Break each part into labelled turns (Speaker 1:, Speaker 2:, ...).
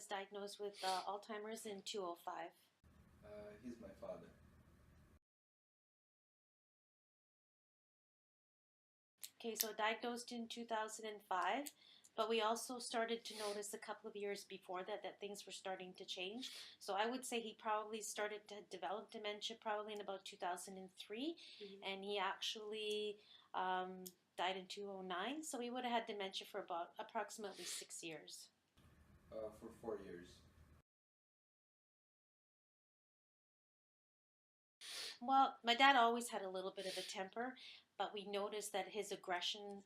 Speaker 1: was diagnosed with Alzheimer's in 2005.
Speaker 2: He's my father.
Speaker 1: Okay, so diagnosed in 2005, but we also started to notice a couple of years before that things were starting to change. So I would say he probably started to develop dementia probably in about 2003, and he actually died in 2009. So he would have had dementia for about approximately 6 years.
Speaker 2: For 4 years.
Speaker 1: Well, my dad always had a little bit of a temper, but we noticed that his aggression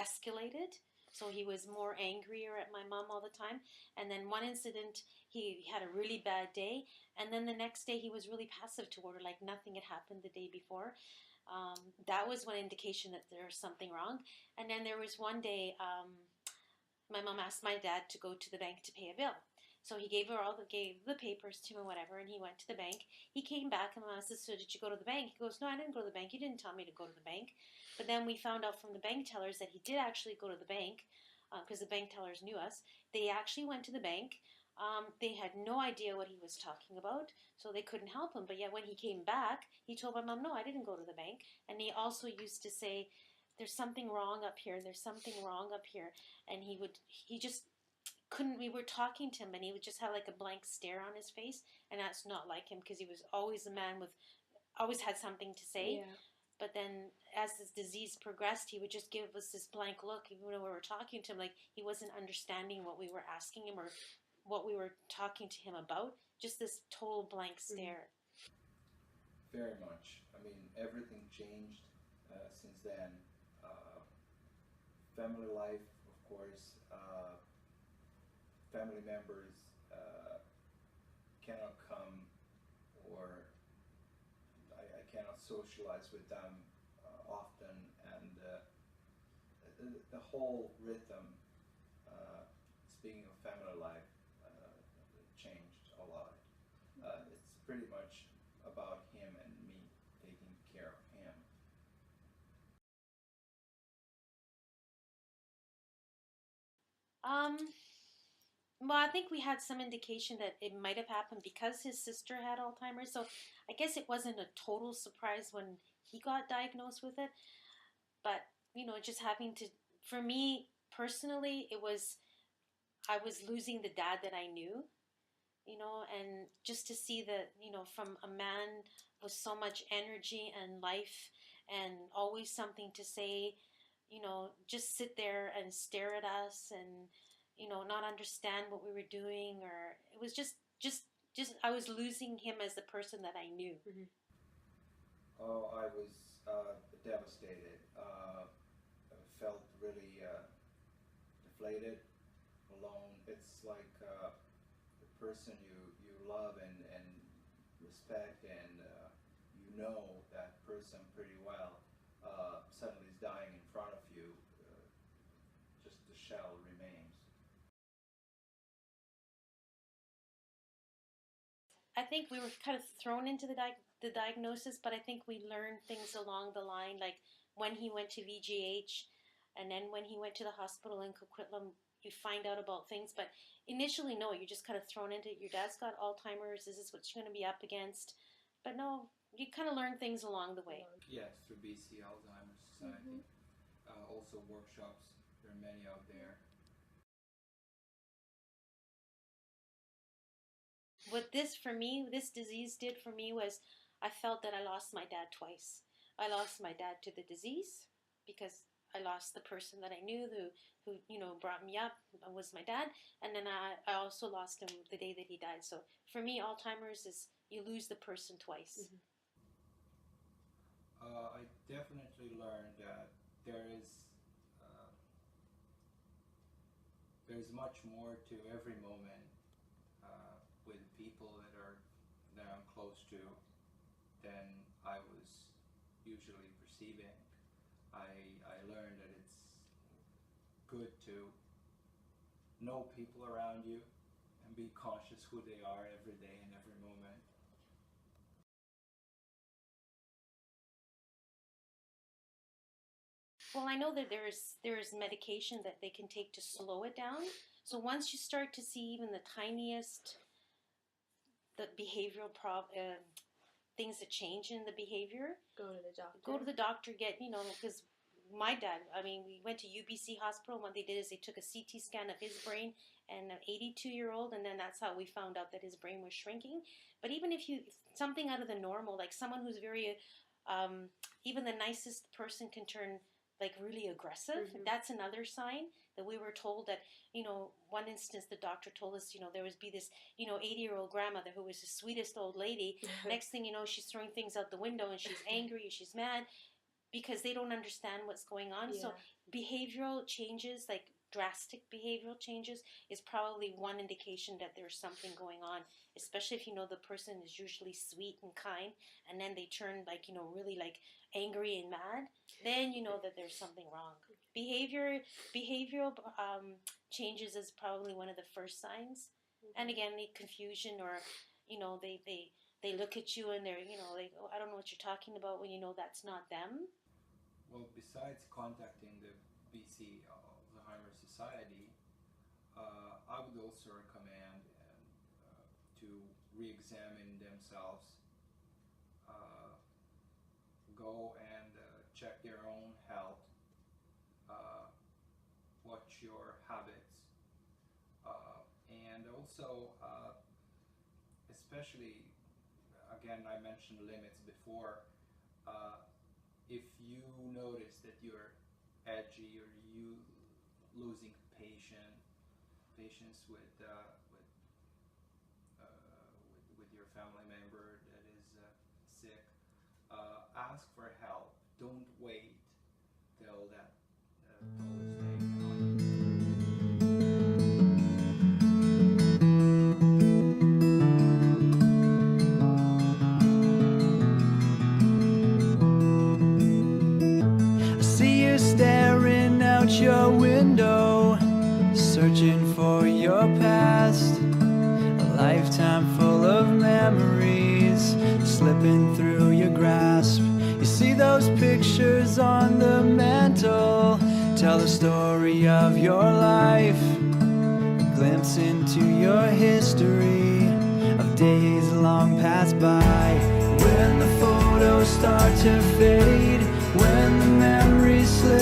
Speaker 1: escalated. So he was more angrier at my mom all the time. And then one incident, he had a really bad day. And then the next day, he was really passive toward her, like nothing had happened the day before. That was one indication that there was something wrong. And then there was one day, my mom asked my dad to go to the bank to pay a bill. So he gave the papers to him and whatever, and he went to the bank. He came back and I said, "So did you go to the bank?" He goes, "No, I didn't go to the bank. You didn't tell me to go to the bank." But then we found out from the bank tellers that he did actually go to the bank because the bank tellers knew us. They actually went to the bank. They had no idea what he was talking about, so they couldn't help him. But yet when he came back, he told my mom, "No, I didn't go to the bank." And he also used to say, "There's something wrong up here. There's something wrong up here." And he just couldn't, we were talking to him and he would just have like a blank stare on his face, and that's not like him because he was always a man with, always had something to say.
Speaker 3: Yeah.
Speaker 1: But then as this disease progressed, he would just give us this blank look, even when we were talking to him, like he wasn't understanding what we were asking him or what we were talking to him about, just this total blank stare.
Speaker 2: Very much. I mean, everything changed since then. Family life, of course. Family members cannot come, or I cannot socialize with them often, and the whole rhythm, speaking of family life, changed a lot. It's pretty much about him and me, taking care of him.
Speaker 1: Um, well, I think we had some indication that it might have happened because his sister had Alzheimer's. So I guess it wasn't a total surprise when he got diagnosed with it. But, just having to, for me personally, I was losing the dad that I knew, and just to see that, from a man with so much energy and life and always something to say, just sit there and stare at us and, not understand what we were doing, or it was just I was losing him as the person that I knew.
Speaker 2: Oh, I was devastated. I felt really deflated, alone. It's like the person you love and respect, and you know that person pretty well, suddenly is dying in front of you. Just the shell remains.
Speaker 1: I think we were kind of thrown into the diagnosis, but I think we learned things along the line, like when he went to VGH, and then when he went to the hospital in Coquitlam, you find out about things. But initially, no, you're just kind of thrown into it. Your dad's got Alzheimer's. This is what you're going to be up against. But no, you kind of learn things along the way.
Speaker 2: Yes, through BC Alzheimer's Society. Also workshops. There are many out there.
Speaker 1: What this disease did for me was I felt that I lost my dad twice. I lost my dad to the disease because I lost the person that I knew who brought me up, was my dad, and then I also lost him the day that he died. So for me, Alzheimer's is you lose the person twice.
Speaker 2: I definitely learned that there is uh, there's much more to every moment with people that I'm close to than I was usually perceiving. I learned that it's good to know people around you and be conscious who they are every day and every moment.
Speaker 1: Well, I know that there's medication that they can take to slow it down, So once you start to see even the tiniest, the behavioral things that change in the behavior,
Speaker 3: Go to the doctor.
Speaker 1: go to the doctor, get, because my dad, we went to UBC hospital. What they did is they took a CT scan of his brain and an 82-year-old, and then that's how we found out that his brain was shrinking. But even if something out of the normal, like someone who's very, even the nicest person can turn like really aggressive.
Speaker 3: Mm-hmm.
Speaker 1: That's another sign that we were told that, one instance the doctor told us, there would be this, 80-year-old grandmother who was the sweetest old lady. Next thing you know, she's throwing things out the window and she's angry, she's mad, because they don't understand what's going on.
Speaker 3: Yeah.
Speaker 1: So behavioral changes, like drastic behavioral changes, is probably one indication that there's something going on, especially if the person is usually sweet and kind, and then they turn like, really like angry and mad, then you know that there's something wrong. Behavioral changes is probably one of the first signs. Mm-hmm. And again, the confusion, or they look at you and they're like, oh, I don't know what you're talking about, when that's not them.
Speaker 2: Well, besides contacting the BC Alzheimer Society, I would also recommend to re-examine themselves, go and check their own health, watch your habits, and also, especially, again, I mentioned limits before. If you notice that you're edgy, or you losing patience with your family member that is sick, ask for help. Don't wait till that toll is taken on
Speaker 4: I see you staring out your window, searching for your past. A lifetime full of memories slipping through your grasp. You see those pictures on the mantle, tell the story of your life. A glimpse into your history of days long past by. When the photos start to fade, when the memories slip